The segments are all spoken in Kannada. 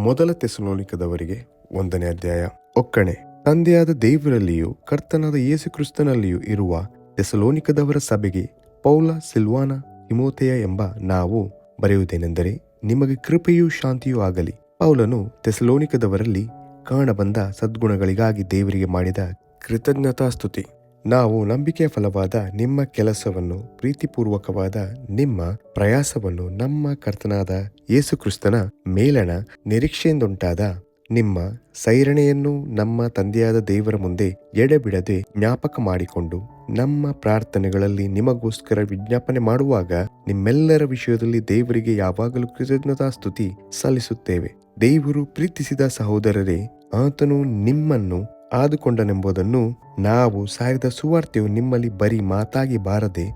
ಮೊದಲ ಥೆಸಲೋನಿಕದವರಿಗೆ 1ನೇ ಅಧ್ಯಾಯ. ಒಕ್ಕಣೆ. ತಂದೆಯಾದ ದೇವರಲ್ಲಿಯೂ ಕರ್ತನಾದ ಯೇಸು ಕ್ರಿಸ್ತನಲ್ಲಿಯೂ ಇರುವ ಥೆಸಲೋನಿಕದವರ ಸಭೆಗೆ ಪೌಲ, ಸಿಲ್ವಾನ, ತಿಮೋಥೆಯ ಎಂಬ ನಾವು ಬರೆಯುವುದೇನೆಂದರೆ, ನಿಮಗೆ ಕೃಪೆಯೂ ಶಾಂತಿಯೂ ಆಗಲಿ. ಪೌಲನು ಥೆಸಲೋನಿಕದವರಲ್ಲಿ ಕಾಣಬಂದ ಸದ್ಗುಣಗಳಿಗಾಗಿ ದೇವರಿಗೆ ಮಾಡಿದ ಕೃತಜ್ಞತಾಸ್ತುತಿ. ನಾವು ನಂಬಿಕೆಯ ಫಲವಾದ ನಿಮ್ಮ ಕೆಲಸವನ್ನು, ಪ್ರೀತಿಪೂರ್ವಕವಾದ ನಿಮ್ಮ ಪ್ರಯಾಸವನ್ನು, ನಮ್ಮ ಕರ್ತನಾದ ಯೇಸು ಕ್ರಿಸ್ತನ ಮೇಲಣ ನಿರೀಕ್ಷೆಯಿಂದುಂಟಾದ ನಿಮ್ಮ ಸೈರಣೆಯನ್ನು ನಮ್ಮ ತಂದೆಯಾದ ದೇವರ ಮುಂದೆ ಎಡೆಬಿಡದೆ ಜ್ಞಾಪಕ ಮಾಡಿಕೊಂಡು, ನಮ್ಮ ಪ್ರಾರ್ಥನೆಗಳಲ್ಲಿ ನಿಮಗೋಸ್ಕರ ವಿಜ್ಞಾಪನೆ ಮಾಡುವಾಗ ನಿಮ್ಮೆಲ್ಲರ ವಿಷಯದಲ್ಲಿ ದೇವರಿಗೆ ಯಾವಾಗಲೂ ಕೃತಜ್ಞತಾಸ್ತುತಿ ಸಲ್ಲಿಸುತ್ತೇವೆ. ದೇವರು ಪ್ರೀತಿಸಿದ ಸಹೋದರರೇ, ಆತನು ನಿಮ್ಮನ್ನು ಆದುಕೊಂಡನೆಂಬುದನ್ನು ನಾವು ಸಾರಿದ ಸುವಾರ್ತೆಯು ನಿಮ್ಮಲ್ಲಿ ಬರೀ ಮಾತಾಗಿ ಬಾರದೆ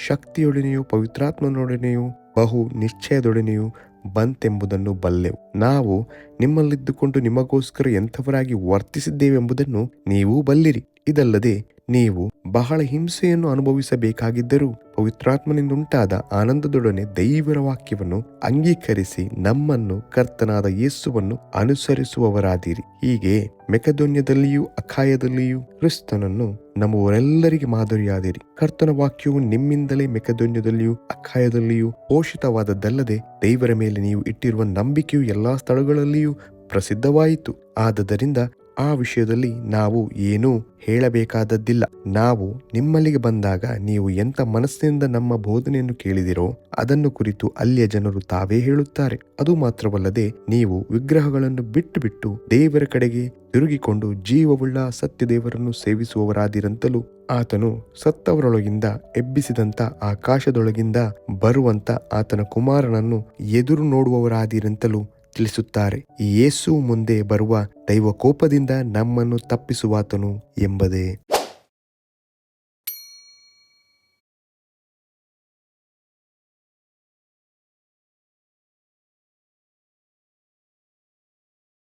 ಶಕ್ತಿಯೊಡನೆಯೂ ಪವಿತ್ರಾತ್ಮನೊಡನೆಯೂ ಬಹು ನಿಶ್ಚಯದೊಡನೆಯೂ ಬಂತೆಂಬುದನ್ನು ಬಲ್ಲೆವು. ನಾವು ನಿಮ್ಮಲ್ಲಿದ್ದುಕೊಂಡು ನಿಮಗೋಸ್ಕರ ಎಂಥವರಾಗಿ ವರ್ತಿಸಿದ್ದೇವೆಂಬುದನ್ನು ನೀವೂ ಬಲ್ಲಿರಿ. ಇದಲ್ಲದೆ ನೀವು ಬಹಳ ಹಿಂಸೆಯನ್ನು ಅನುಭವಿಸಬೇಕಾಗಿದ್ದರೂ ಪವಿತ್ರಾತ್ಮನಿಂದುಂಟಾದ ಆನಂದದೊಡನೆ ದೇವರ ವಾಕ್ಯವನ್ನು ಅಂಗೀಕರಿಸಿ ನಮ್ಮನ್ನು ಕರ್ತನಾದ ಯೇಸುವನ್ನು ಅನುಸರಿಸುವವರಾದಿರಿ. ಹೀಗೆ ಮೆಕೆದೋನ್ಯದಲ್ಲಿಯೂ ಅಖಾಯದಲ್ಲಿಯೂ ಕ್ರಿಸ್ತನನ್ನು ನಮ್ಮವರೆಲ್ಲರಿಗೆ ಮಾದರಿಯಾದಿರಿ. ಕರ್ತನ ವಾಕ್ಯವು ನಿಮ್ಮಿಂದಲೇ ಮೆಕೆದೋನ್ಯದಲ್ಲಿಯೂ ಅಖಾಯದಲ್ಲಿಯೂ ಪೋಷಿತವಾದದ್ದಲ್ಲದೆ ದೇವರ ಮೇಲೆ ನೀವು ಇಟ್ಟಿರುವ ನಂಬಿಕೆಯು ಎಲ್ಲಾ ಸ್ಥಳಗಳಲ್ಲಿಯೂ ಪ್ರಸಿದ್ಧವಾಯಿತು. ಆದದರಿಂದ ಆ ವಿಷಯದಲ್ಲಿ ನಾವು ಏನೂ ಹೇಳಬೇಕಾದದ್ದಿಲ್ಲ. ನಾವು ನಿಮ್ಮಲ್ಲಿಗೆ ಬಂದಾಗ ನೀವು ಎಂಥ ಮನಸ್ಸಿನಿಂದ ನಮ್ಮ ಬೋಧನೆಯನ್ನು ಕೇಳಿದಿರೋ ಅದನ್ನು ಕುರಿತು ಅಲ್ಲಿಯ ಜನರು ತಾವೇ ಹೇಳುತ್ತಾರೆ. ಅದು ಮಾತ್ರವಲ್ಲದೆ ನೀವು ವಿಗ್ರಹಗಳನ್ನು ಬಿಟ್ಟು ದೇವರ ಕಡೆಗೆ ತಿರುಗಿಕೊಂಡು ಜೀವವುಳ್ಳ ಸತ್ಯ ದೇವರನ್ನು ಸೇವಿಸುವವರಾದಿರಂತಲೂ, ಆತನು ಸತ್ತವರೊಳಗಿಂದ ಎಬ್ಬಿಸಿದಂತ ಆಕಾಶದೊಳಗಿಂದ ಬರುವಂತ ಆತನ ಕುಮಾರನನ್ನು ಎದುರು ನೋಡುವವರಾದಿರಂತಲೂ ತಿಳಿಸುತ್ತಾರೆ. ಯೇಸು ಮುಂದೆ ಬರುವ ದೈವ ಕೋಪದಿಂದ ನಮ್ಮನ್ನು ತಪ್ಪಿಸುವಾತನು ಎಂಬುದೇ.